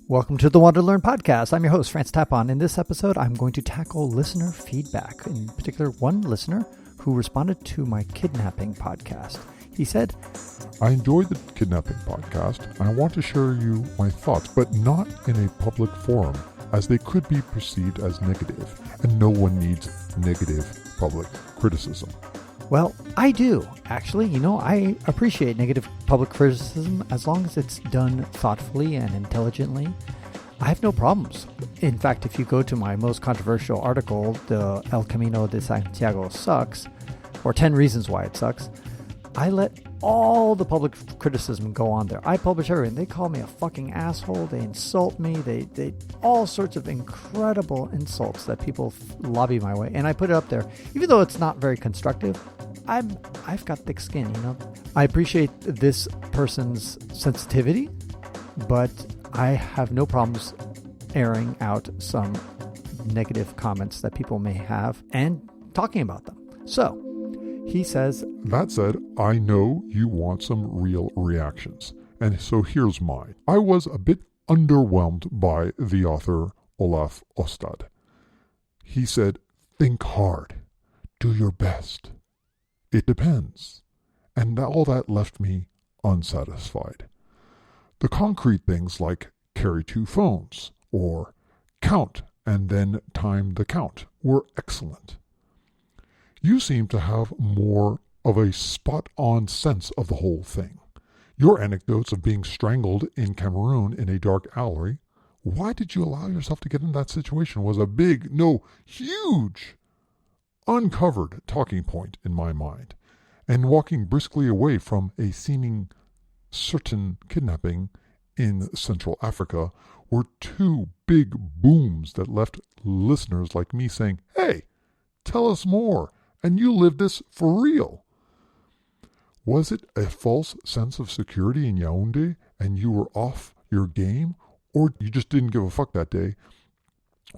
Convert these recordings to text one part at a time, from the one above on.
Welcome to the WanderLearn podcast. I'm your host, France Tapon. In this episode, I'm going to tackle listener feedback, in particular one listener who responded to my Kidnapping podcast. He said, I enjoyed the Kidnapping podcast, and I want to share you my thoughts, but not in a public forum, as they could be perceived as negative, and no one needs negative public criticism. Well, I do, actually. I appreciate negative public criticism as long as it's done thoughtfully and intelligently. I have no problems. In fact, if you go to my most controversial article, the El Camino de Santiago sucks, or 10 reasons why it sucks, I let all the public criticism go on there. I publish everything. They call me a fucking asshole. They insult me. They all sorts of incredible insults that people lobby my way. And I put it up there. Even though it's not very constructive, I've got thick skin, I appreciate this person's sensitivity, but I have no problems airing out some negative comments that people may have and talking about them. So, he says, that said, I know you want some real reactions, and so here's mine. I was a bit underwhelmed by the author Olaf Ofstad. He said, think hard, do your best. It depends. And all that left me unsatisfied. The concrete things like carry 2 phones or count and then time the count were excellent. You seem to have more of a spot-on sense of the whole thing. Your anecdotes of being strangled in Cameroon in a dark alley, why did you allow yourself to get in that situation, was a big, no, huge, uncovered talking point in my mind. And walking briskly away from a seeming certain kidnapping in Central Africa were 2 big booms that left listeners like me saying, hey, tell us more. And you lived this for real. Was it a false sense of security in Yaoundé and you were off your game? Or you just didn't give a fuck that day?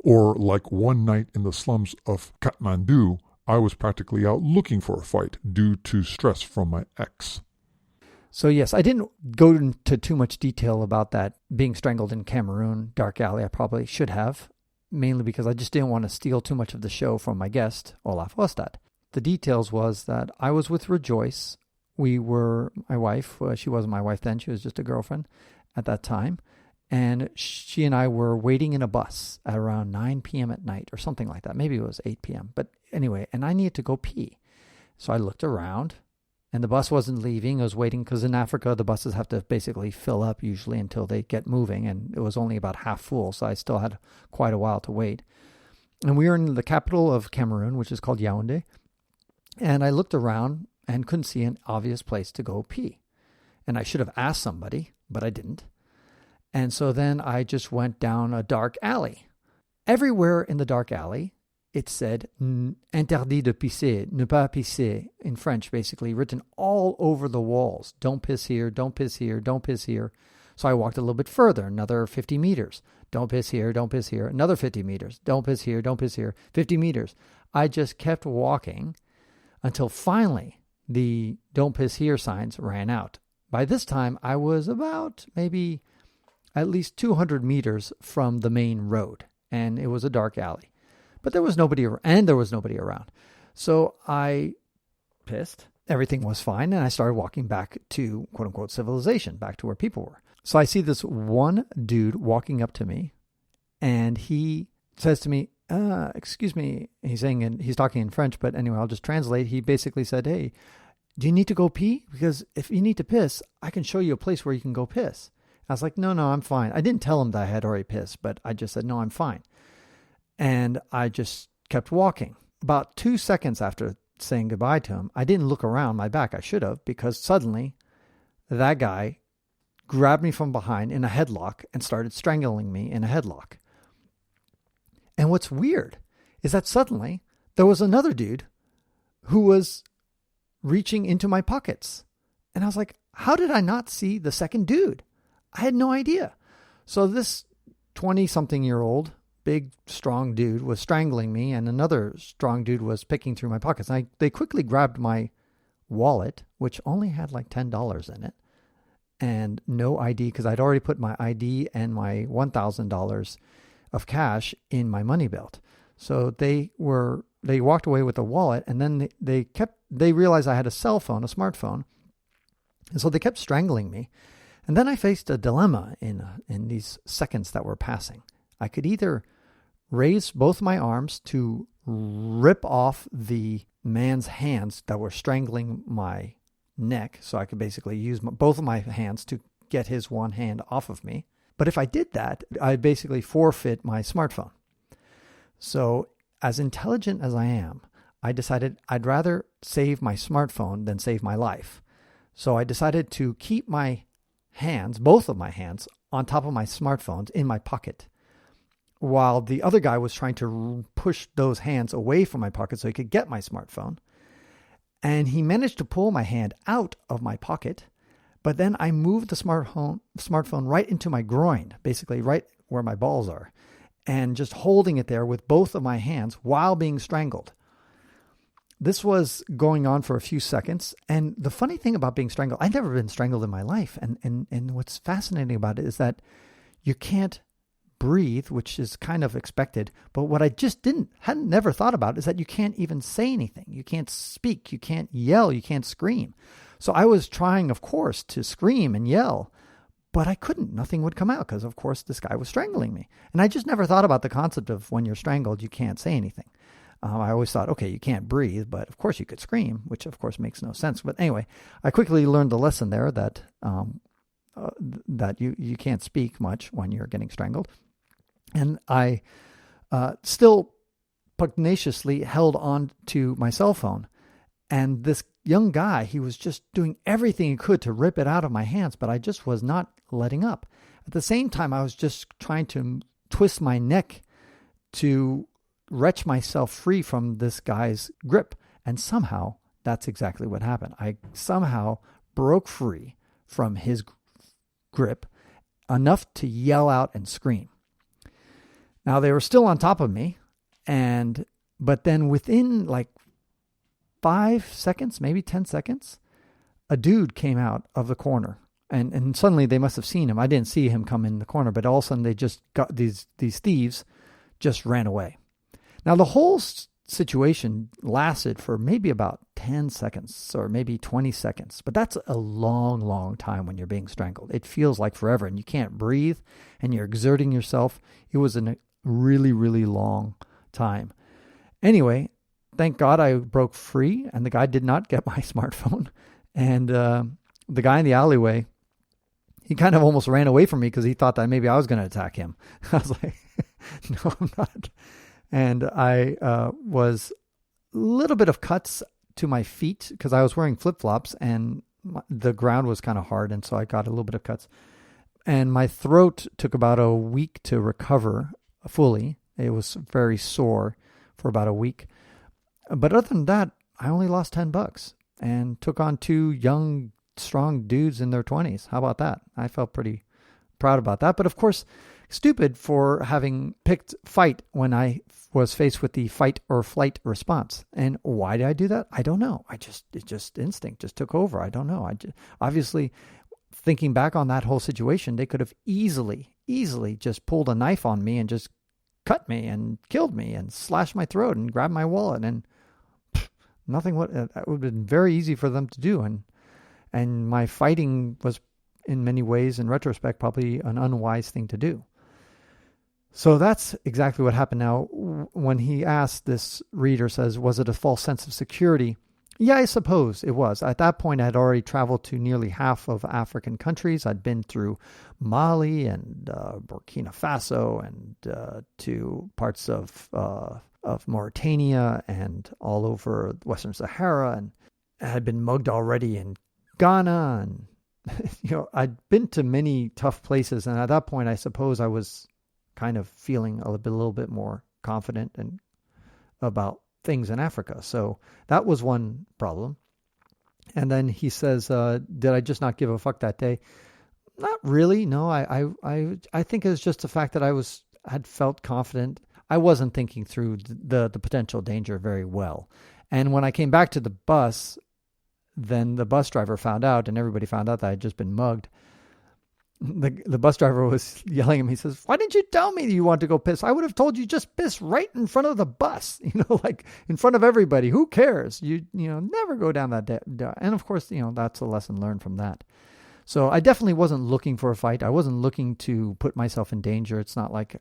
Or like one night in the slums of Kathmandu, I was practically out looking for a fight due to stress from my ex. So yes, I didn't go into too much detail about that being strangled in Cameroon, dark alley. I probably should have, mainly because I just didn't want to steal too much of the show from my guest, Olaf Ofstad. The details was that I was with Rejoice. We were my wife. She wasn't my wife then. She was just a girlfriend at that time. And she and I were waiting in a bus at around 9 p.m. at night or something like that. Maybe it was 8 p.m. But anyway, and I needed to go pee. So I looked around and the bus wasn't leaving. I was waiting because in Africa, the buses have to basically fill up usually until they get moving. And it was only about half full. So I still had quite a while to wait. And we were in the capital of Cameroon, which is called Yaoundé. And I looked around and couldn't see an obvious place to go pee. And I should have asked somebody, but I didn't. And so then I just went down a dark alley. Everywhere in the dark alley, it said, interdit de pisser, ne pas pisser, in French, basically, written all over the walls. Don't piss here, don't piss here, don't piss here. So I walked a little bit further, another 50 meters. Don't piss here, don't piss here. Another 50 meters. Don't piss here, don't piss here. 50 meters. I just kept walking until finally the don't piss here signs ran out. By this time, I was about maybe at least 200 meters from the main road, and it was a dark alley. But there was nobody around. So I pissed. Everything was fine, and I started walking back to quote-unquote civilization, back to where people were. So I see this one dude walking up to me, and he says to me, excuse me, he's saying, and he's talking in French, but anyway, I'll just translate. He basically said, hey, do you need to go pee? Because if you need to piss, I can show you a place where you can go piss. I was like, no, I'm fine. I didn't tell him that I had already pissed, but I just said, no, I'm fine. And I just kept walking. About 2 seconds after saying goodbye to him, I didn't look around my back. I should have, because suddenly that guy grabbed me from behind in a headlock and started strangling me in a headlock. And what's weird is that suddenly there was another dude who was reaching into my pockets. And I was like, how did I not see the second dude? I had no idea. So this 20-something-year-old, big, strong dude was strangling me, and another strong dude was picking through my pockets. And they quickly grabbed my wallet, which only had like $10 in it, and no ID because I'd already put my ID and my $1,000 of cash in my money belt. So they walked away with a wallet, and then they realized I had a cell phone, a smartphone. And so they kept strangling me. And then I faced a dilemma in these seconds that were passing. I could either raise both my arms to rip off the man's hands that were strangling my neck, so I could basically use both of my hands to get his one hand off of me. But if I did that, I'd basically forfeit my smartphone. So as intelligent as I am, I decided I'd rather save my smartphone than save my life. So I decided to keep my hands, both of my hands, on top of my smartphones in my pocket, while the other guy was trying to push those hands away from my pocket so he could get my smartphone. And he managed to pull my hand out of my pocket, but then I moved the smartphone right into my groin, basically right where my balls are, and just holding it there with both of my hands while being strangled. This was going on for a few seconds. And the funny thing about being strangled, I'd never been strangled in my life. And what's fascinating about it is that you can't breathe, which is kind of expected. But what I just hadn't never thought about is that you can't even say anything. You can't speak. You can't yell. You can't scream. So I was trying, of course, to scream and yell, but I couldn't. Nothing would come out because, of course, this guy was strangling me. And I just never thought about the concept of when you're strangled, you can't say anything. I always thought, okay, you can't breathe, but of course you could scream, which of course makes no sense. But anyway, I quickly learned the lesson there that that you can't speak much when you're getting strangled. And I still pugnaciously held on to my cell phone. And this young guy, he was just doing everything he could to rip it out of my hands, but I just was not letting up. At the same time, I was just trying to twist my neck to wrench myself free from this guy's grip. And somehow, that's exactly what happened. I somehow broke free from his grip enough to yell out and scream. Now, they were still on top of me, but then within like 5 seconds, maybe 10 seconds, a dude came out of the corner. And suddenly they must have seen him. I didn't see him come in the corner, but all of a sudden they just got these thieves just ran away. Now, the whole situation lasted for maybe about 10 seconds or maybe 20 seconds. But that's a long, long time when you're being strangled. It feels like forever and you can't breathe and you're exerting yourself. It was a really, really long time. Anyway, thank God I broke free and the guy did not get my smartphone. And the guy in the alleyway, he kind of almost ran away from me because he thought that maybe I was going to attack him. I was like, no, I'm not. And I was a little bit of cuts to my feet because I was wearing flip-flops and the ground was kind of hard. And so I got a little bit of cuts. And my throat took about a week to recover fully. It was very sore for about a week. But other than that, I only lost $10 and took on two young, strong dudes in their 20s. How about that? I felt pretty proud about that. But of course, stupid for having picked fight when I was faced with the fight or flight response. And why did I do that? I don't know. Instinct just took over. I don't know. Obviously, thinking back on that whole situation, they could have easily just pulled a knife on me and just cut me and killed me and slashed my throat and grabbed my wallet and nothing would. That would have been very easy for them to do. And my fighting was in many ways, in retrospect, probably an unwise thing to do. So that's exactly what happened. Now, when he asked, this reader says, was it a false sense of security? Yeah, I suppose it was. At that point, I had already traveled to nearly half of African countries. I'd been through Mali and Burkina Faso and to parts of Mauritania and all over Western Sahara. And I had been mugged already in Ghana. And, I'd been to many tough places. And at that point, I suppose I was kind of feeling a little bit more confident and about things in Africa. So that was one problem. And then he says, did I just not give a fuck that day? Not really. No, I think it was just the fact that I had felt confident. I wasn't thinking through the potential danger very well. And when I came back to the bus, then the bus driver found out, and everybody found out that I had just been mugged. The bus driver was yelling at me. He says, "Why didn't you tell me you want to go piss? I would have told you just piss right in front of the bus, like in front of everybody. Who cares? You never go down that." And of course, that's a lesson learned from that. So I definitely wasn't looking for a fight. I wasn't looking to put myself in danger. It's not like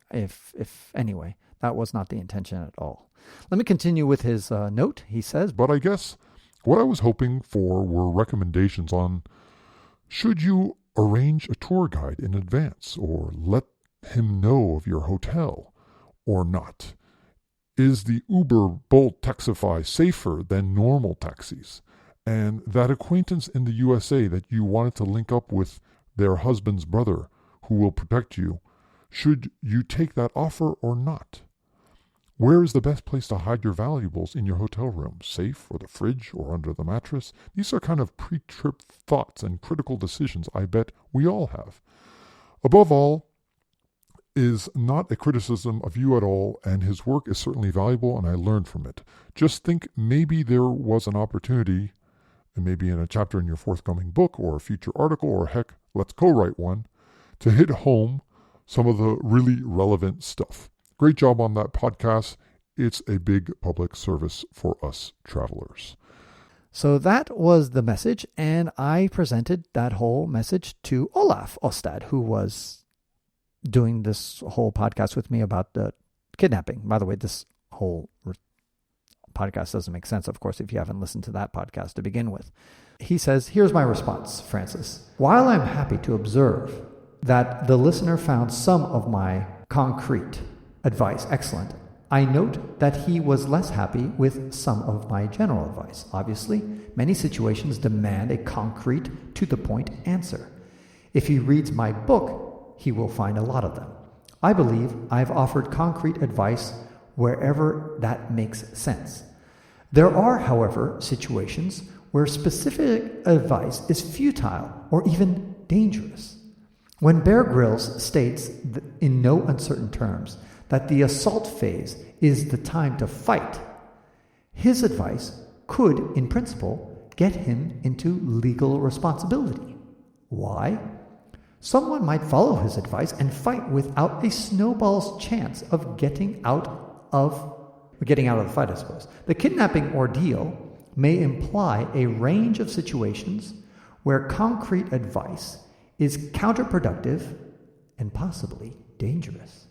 anyway, that was not the intention at all. Let me continue with his note. He says, "But I guess what I was hoping for were recommendations on should you arrange a tour guide in advance or let him know of your hotel or not. Is the Uber, Bolt, Taxify safer than normal taxis? And that acquaintance in the USA that you wanted to link up with their husband's brother who will protect you, should you take that offer or not? Where is the best place to hide your valuables in your hotel room? Safe or the fridge or under the mattress? These are kind of pre-trip thoughts and critical decisions I bet we all have. Above all, is not a criticism of you at all, and his work is certainly valuable and I learned from it. Just think maybe there was an opportunity, and maybe in a chapter in your forthcoming book or a future article, or heck, let's co-write one, to hit home some of the really relevant stuff. Great job on that podcast. It's a big public service for us travelers." So that was the message, and I presented that whole message to Olaf Ofstad, who was doing this whole podcast with me about the kidnapping. By the way, this whole podcast doesn't make sense, of course, if you haven't listened to that podcast to begin with. He says, "Here's my response, Francis. While I'm happy to observe that the listener found some of my concrete advice excellent, I note that he was less happy with some of my general advice. Obviously, many situations demand a concrete, to-the-point answer. If he reads my book, he will find a lot of them. I believe I've offered concrete advice wherever that makes sense. There are, however, situations where specific advice is futile or even dangerous. When Bear Grylls states in no uncertain terms that the assault phase is the time to fight, his advice could, in principle, get him into legal responsibility. Why? Someone might follow his advice and fight without a snowball's chance of getting out of the fight, I suppose. The kidnapping ordeal may imply a range of situations where concrete advice is counterproductive and possibly dangerous.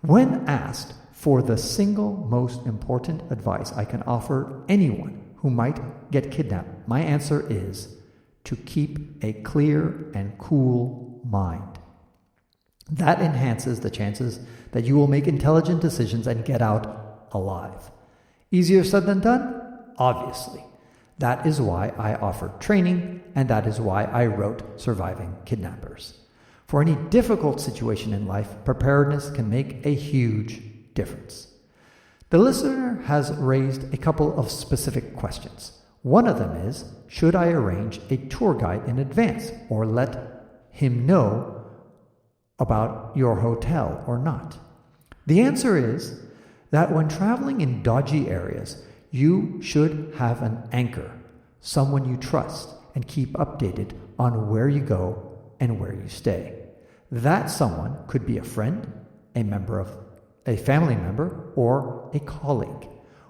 When asked for the single most important advice I can offer anyone who might get kidnapped, my answer is to keep a clear and cool mind. That enhances the chances that you will make intelligent decisions and get out alive. Easier said than done? Obviously. That is why I offered training, and that is why I wrote Surviving Kidnappers. For any difficult situation in life, preparedness can make a huge difference. The listener has raised a couple of specific questions. One of them is, should I arrange a tour guide in advance or let him know about your hotel or not? The answer is that when traveling in dodgy areas, you should have an anchor, someone you trust, and keep updated on where you go and where you stay. That someone could be a friend, a family member, or a colleague.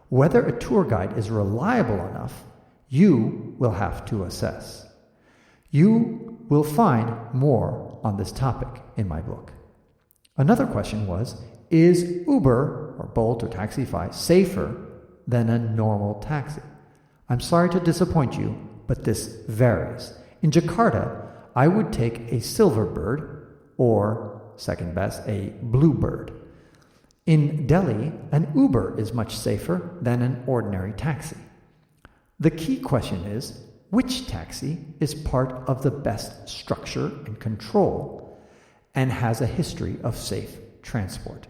Whether a tour guide is reliable enough, you will have to assess. You will find more on this topic in my book. Another question was, is Uber or Bolt or Taxify safer than a normal taxi? I'm sorry to disappoint you, but this varies. In Jakarta, I would take a Silverbird or, second best, a Bluebird. In Delhi, an Uber is much safer than an ordinary taxi. The key question is, which taxi is part of the best structure and control and has a history of safe transport?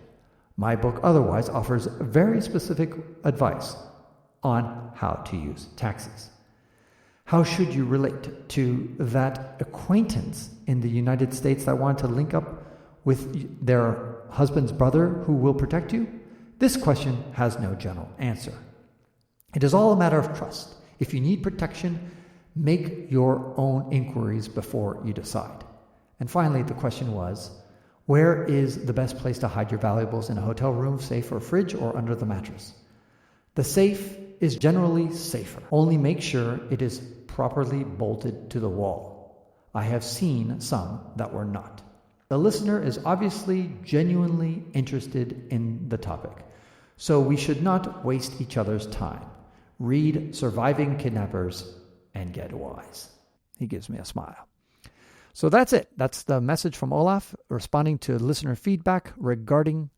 My book otherwise offers very specific advice on how to use taxis. How should you relate to that acquaintance in the United States that wanted to link up with their husband's brother who will protect you? This question has no general answer. It is all a matter of trust. If you need protection, Make your own inquiries before you decide. And finally, the question was, where is the best place to hide your valuables in a hotel room, safe, or fridge, or under the mattress? The safe is generally safer. Only make sure it is properly bolted to the wall. I have seen some that were not. The listener is obviously genuinely interested in the topic, so we should not waste each other's time. Read Surviving Kidnappers and get wise. He gives me a smile. So that's it. That's the message from Olaf responding to listener feedback regarding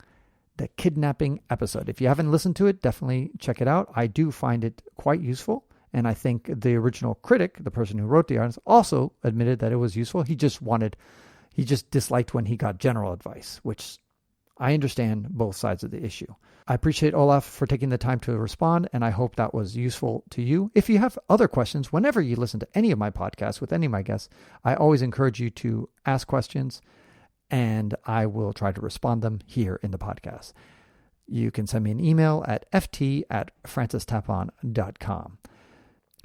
the kidnapping episode. If you haven't listened to it, definitely check it out. I do find it quite useful. And I think the original critic, the person who wrote the article, also admitted that it was useful. He just disliked when he got general advice, which I understand both sides of the issue. I appreciate Olaf for taking the time to respond, and I hope that was useful to you. If you have other questions, whenever you listen to any of my podcasts with any of my guests, I always encourage you to ask questions, and I will try to respond them here in the podcast. You can send me an email at ft@francistapon.com.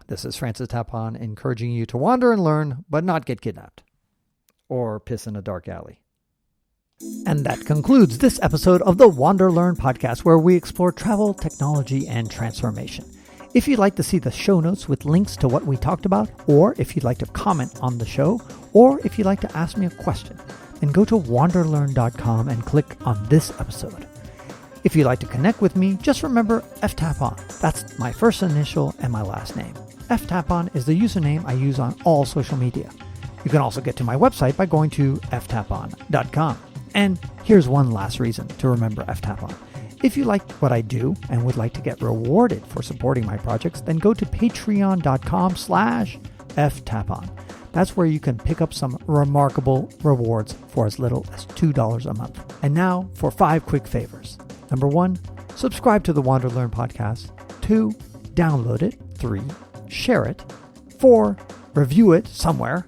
This is Francis Tapon encouraging you to wander and learn, but not get kidnapped or piss in a dark alley. And that concludes this episode of the WanderLearn podcast, where we explore travel, technology, and transformation. If you'd like to see the show notes with links to what we talked about, or if you'd like to comment on the show, or if you'd like to ask me a question, then go to WanderLearn.com and click on this episode. If you'd like to connect with me, just remember ftapon. That's my first initial and my last name. ftapon is the username I use on all social media. You can also get to my website by going to ftapon.com. And here's one last reason to remember ftapon. If you like what I do and would like to get rewarded for supporting my projects, then go to patreon.com/ftapon. That's where you can pick up some remarkable rewards for as little as $2 a month. And now for 5 quick favors. Number 1, subscribe to the WanderLearn podcast. 2, download it. 3, share it. 4, review it somewhere.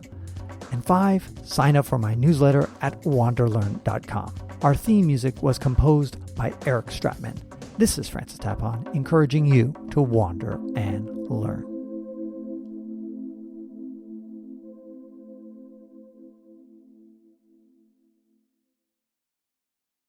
And 5, sign up for my newsletter at WanderLearn.com. Our theme music was composed by Eric Stratman. This is Francis Tapon, encouraging you to wander and learn.